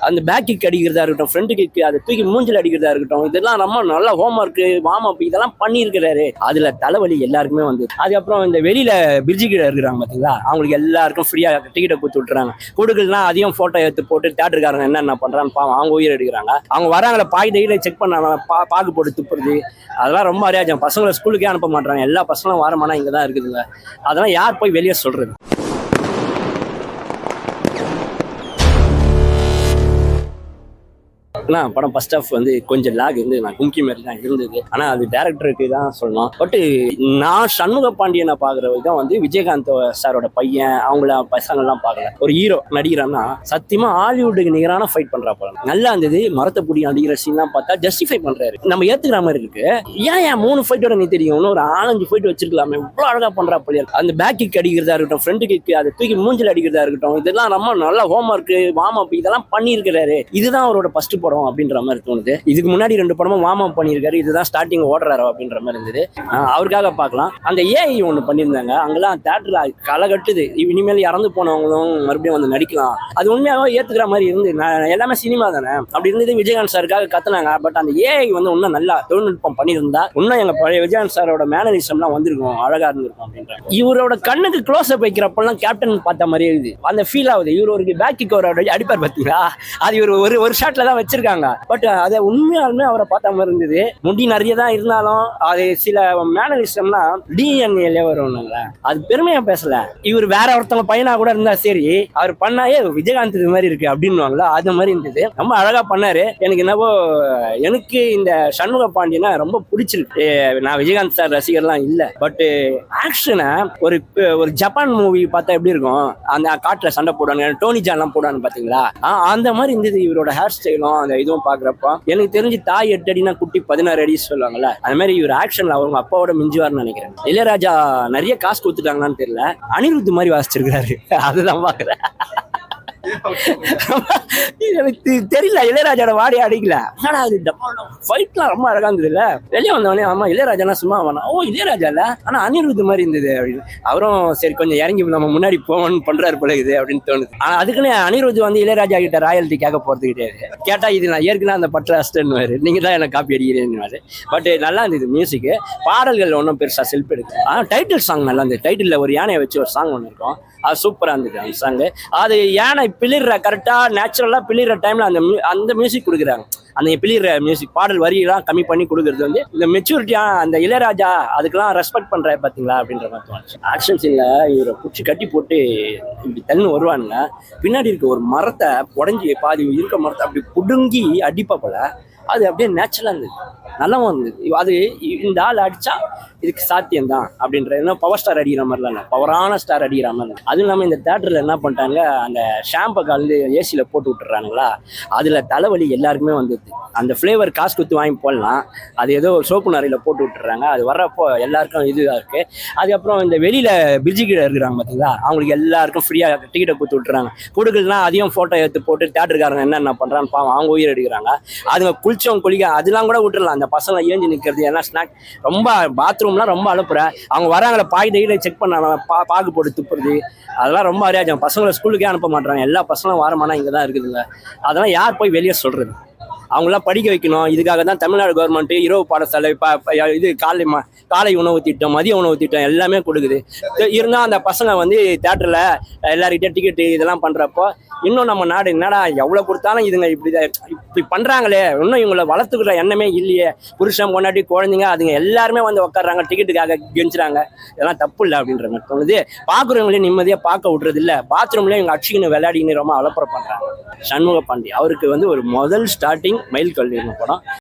அந்த back kick அடிக்கிறதா இருக்கட்டும், ஃப்ரண்ட் கிக், அதை தூக்கி மூஞ்சில் அடிக்கிறதா இருக்கட்டும், இதெல்லாம் ரொம்ப நல்ல ஹோம் ஒர்க், வார்ம் அப் இதெல்லாம் பண்ணியிருக்கிறாரு. அதுல தலைவலி எல்லாருக்குமே வந்து. அதுக்கப்புறம் இந்த வெளியில பிரிட்ஜு கீழே இருக்கிறாங்க பார்த்தீங்களா, அவங்களுக்கு எல்லாருக்கும் ஃப்ரீயா டிக்கெட்டை கொடுத்து விட்டுறாங்க. கொடுக்கலாம் அதிகம் போட்டோ எடுத்து போட்டு தேட்டருக்காரங்க என்ன பண்றான்னு பாவம் அவங்க உயிர் எடுக்கிறாங்க. அவங்க வராங்கள பாய் தையில செக் பண்ணாங்க, பாக்கு போட்டு துப்புறது, அதெல்லாம் ரொம்ப அரியாஜம். பசங்களை ஸ்கூலுக்கே அனுப்ப மாட்டாங்க. எல்லா பசங்களும் வாரமானா இங்கே தான் இருக்குதுங்க. அதெல்லாம் யார் போய் வெளியே சொல்றது? படம் ஃபர்ஸ்ட் ஆஃப் வந்து கொஞ்சம் லாக் வந்து நான் கும்கி மாதிரி தான் இருந்தது. ஆனால் அது டேரக்டருக்கு தான் சொல்லணும். பட் நான் சண்முக பாண்டியனை பார்க்குற விதம் வந்து விஜயகாந்த் சாரோட பையன் அவங்கள பசங்கள்லாம் பார்க்கல. ஒரு ஹீரோ நடிக்கிறான்னா சத்தியமா ஹாலிவுட்டுக்கு நிகரான ஃபைட் பண்றா படம் நல்லா இருந்தது. மரத்தை பிடி நடிக்கிற சீன்லாம் பார்த்தா ஜஸ்டிஃபை பண்றாரு, நம்ம ஏத்துக்கிற மாதிரி இருக்கு. ஏன் 3 ஃபைட்டோட நீ தெரியும், இன்னும் ஒரு 4-5 ஃபைட் வச்சிருக்கலாமே, இவ்வளோ அழகா பண்றா பிள்ளையர். அந்த பேக் கிக் அடிக்கிறதா இருக்கட்டும், ஃப்ரண்ட் கிக், அதை தூக்கி மூஞ்சில் அடிக்கிறதா இருக்கட்டும், இதெல்லாம் ரொம்ப நல்ல ஹோம் ஒர்க், வார்ம் அப் இதெல்லாம் பண்ணியிருக்கிறாரு. இதுதான் அவரோட ஃபர்ஸ்ட் படம் அப்படின்ற மாதிரி தோணுது. இதுக்கு முன்னாடி 2 படமும் வார்ம் அப் பண்ணியிருக்காரு, இதுதான் ஸ்டார்டிங் ஓடுறாரோ அப்படின்ற மாதிரி இருந்தது. அவருக்காக பார்க்கலாம். அந்த ஏஐ ஒன்று பண்ணியிருந்தாங்க, அங்கெல்லாம் தேட்டர்ல களை கட்டுது. இனிமேல் இறந்து போனவங்களும் மறுபடியும் வந்து நடிக்கலாம், அது உண்மையாக ஏத்துக்கிற மாதிரி இருந்து. எல்லாமே சினிமா தானே அப்படி இருந்தது. விஜயகாந்த் சாருக்காக கத்துனாங்க. பட் அந்த ஏஐ வந்து இன்னும் நல்லா தொழில்நுட்பம் பண்ணியிருந்தா இன்னும் எங்க பழைய விஜயகாந்த் சாரோட மேனரிசம்லாம் வந்திருக்கும், அழகா இருந்திருக்கும் அப்படின்ற. இவரோட கண்ணுக்கு க்ளோஸ் அப் வைக்கிறப்பெல்லாம் கேப்டன் பார்த்த மாதிரியே இருக்குது. அந்த ஃபீல் ஆகுது. இவர் ஒரு பேக் கிக் அடிப்பார் பார்த்தீங்களா, அது இவர் ஒரு ஷாட்ல தான் வச்சிருக்காங்க. பட் அதை உண்மையாலுமே அவரை பார்த்த மாதிரி இருந்தது. முடி நிறைய தான் இருந்தாலும் அது சில மேனரிசம்லாம் டிஎன்ஏல வரும்ல, அது பெருமையா பேசல. இவர் வேற ஒருத்தவங்க பையனா கூட இருந்தா சரி, அவர் பண்ணாயே விஜயகாந்த் இது மாதிரி இருக்கு அப்படின்னுவாங்களா, அது மாதிரி இருந்தது. ரொம்ப அழகா பண்ணாரு. எனக்கு இந்த சண்முக பாண்டியனா ரொம்ப பிடிச்சிருக்கு. நான் விஜயகாந்த் சார் ரசிகர்லாம் இல்ல, பட் ஆக்ஷனை ஒரு ஜப்பான் மூவி பார்த்தா எப்படி இருக்கும், அந்த காட்டுல சண்டை போடுவாங்க, டோனி ஜான்லாம் போடுவாங்க பாத்தீங்களா, அந்த மாதிரி இருந்தது. இவரோட ஹேர் ஸ்டைலும் அந்த இதுவும் பாக்குறப்ப எனக்கு தெரிஞ்சு தாய் 8 அடினா குட்டி 16 அடி சொல்லுவாங்கல்ல, அது மாதிரி இவர் ஆக்ஷன்ல அவங்க அப்பாவோட மிஞ்சுவார்னு நினைக்கிறேன். இளையராஜா நிறைய காசு கொடுத்துட்டாங்களான்னு தெரியல, அனிருத் மாதிரி வாசிச்சிருக்காரு. அதுதான் பாக்குறேன். எனக்கு தெரியல, இளையராஜோட வாடி அடிக்கல. ஆனா அது ஃபைட்லாம் ரொம்ப அழகா இருந்தது இல்ல. வெளியே வந்தவனே ஆமா இளையராஜா சும்மா வேணா, ஓ இளையராஜா இல்ல ஆனா அனிருத் மாதிரி இருந்தது அப்படின்னு. அவரும் சரி கொஞ்சம் இறங்கி நம்ம முன்னாடி போவோம்னு பண்றாரு போல இது அப்படின்னு தோணுது. ஆனா அதுக்குன்னு அனிருத் வந்து இளையராஜா கிட்ட ராயல்ட்டி கேட்க போறது கிடையாது. கேட்டா இது நான் ஏற்கனவே அந்த பற்ற அஸ்டன்னுவாரு, நீங்க தான் எனக்கு காப்பி அடிக்கிறேன்னு. பட் நல்லா இருந்தது. மியூசிக் பாடல்கள் ஒன்றும் பெருசா செல்ஃப் எடுக்கு. ஆனா டைட்டில் சாங் நல்லா இருந்தது. டைட்டில் ஒரு யானையை வச்சு ஒரு சாங் ஒன்று இருக்கும், அது சூப்பரா இருந்தது. அந்த சாங் அது யானை பிளிர்ற கரெக்டா நேச்சுரலா பிளிர்ற டைம்ல அந்த மியூசிக் கொடுக்குறாங்க. அந்த பிளிர்ற மியூசிக் பாடல் வரியெல்லாம் கம்மி பண்ணி கொடுக்குறது வந்து இந்த மெச்சூரிட்டியா அந்த இளையராஜா அதுக்கெல்லாம் ரெஸ்பெக்ட் பண்ற பாத்தீங்களா அப்படின்ற மாதிரி தோணுச்சு. ஆக்ஷன் சீன்ல இவரை பிடிச்சி கட்டி போட்டு இப்படி தண்ணி வருவானுங்க, பின்னாடி இருக்க ஒரு மரத்தை உடஞ்சி பாதி இருக்க மரத்தை அப்படி புடுங்கி அடிப்பா போல, அது அப்படியே நேச்சுரலா இருந்தது, நல்லாவும் இருந்தது. அது இந்த ஆள் அடிச்சா இதுக்கு சாத்தியம் தான் அப்படின்ற பவர் ஸ்டார் அடிக்கிற மாதிரிலாம் இல்லை, பவரான ஸ்டார் அடிக்கிற மாதிரி. அதுவும் இல்லாமல் இந்த தேட்டரில் என்ன பண்ணிட்டாங்க, அந்த ஷாம்பை கலந்து ஏசியில் போட்டு விட்டுறாங்களா, அதில் தலைவலி எல்லாருக்குமே வந்துடுது. அந்த ஃப்ளேவர் காசு கொடுத்து வாங்கி போடலாம், அது ஏதோ ஒரு சோப்பு நிறையில் போட்டு விட்டுறாங்க, அது வர்றப்போ எல்லாருக்கும் இதுவாக இருக்குது. அதுக்கப்புறம் இந்த வெளியில் பிரிட்ஜு கீழே இருக்கிறாங்க பார்த்தீங்களா, அவங்களுக்கு எல்லாருக்கும் ஃப்ரீயாக டிக்கெட்டை கொடுத்து விட்டுறாங்க. கொடுக்கலாம் அதிகம் ஃபோட்டோ எடுத்து போட்டு தேட்டருக்காரங்க என்ன பண்ணுறான்னு பாவம் அவங்க உயிர் எடுக்கிறாங்க. அதுங்க குளிச்சவங்க குளிக்க அதெல்லாம் கூட விட்டுறலாம். அந்த பசங்க ஏஞ்சி நிற்கிறது எல்லாம் ஸ்நாக், ரொம்ப பாத்ரூம்லாம் ரொம்ப அனுப்புற, அவங்க வராங்கள பாய் தையில செக் பண்ணாங்க, பாக்கு போட்டு துப்புறது, அதெல்லாம் ரொம்ப அரியாஜம். பசங்களை ஸ்கூலுக்கே அனுப்ப மாட்டாங்க. எல்லா பசங்களும் வாரமானா இங்கே தான் இருக்குதுங்க. அதெல்லாம் யார் போய் வெளியே சொல்றது? அவங்களாம் படிக்க வைக்கணும். இதுக்காக தான் தமிழ்நாடு கவர்மெண்ட் இரவு பாடசாலை இது காலை உணவு திட்டம், மதிய உணவு திட்டம் எல்லாமே கொடுக்குது. இருந்தால் அந்த பசங்க வந்து தேட்டரில் எல்லார்கிட்ட டிக்கெட்டு இதெல்லாம் பண்ணுறப்போ இன்னும் நம்ம நாடு என்னடா எவ்வளோ கொடுத்தாலும் இதுங்க இப்படி பண்ணுறாங்களே, இன்னும் இவங்களை வளர்த்துக்கிற எண்ணமே இல்லையே. புருஷன் பொண்டாட்டி குழந்தைங்க அதுங்க எல்லாருமே வந்து உட்காடுறாங்க, டிக்கெட்டுக்காக கெஞ்சுறாங்க. இதெல்லாம் தப்பு இல்லை அப்படின்ற மாதிரி தோணுது. பார்க்குறவங்களையும் நிம்மதியாக பார்க்க விட்றது இல்லை, பாத்ரூம்லேயும் இவங்க அடிச்சுக்கின்னு விளையாடின்னு ரொம்ப அலப்புறம் பண்ணுறாங்க. சண்முக பாண்டி அவருக்கு வந்து ஒரு முதல் ஸ்டார்டிங் மைல் கல்வி படம்.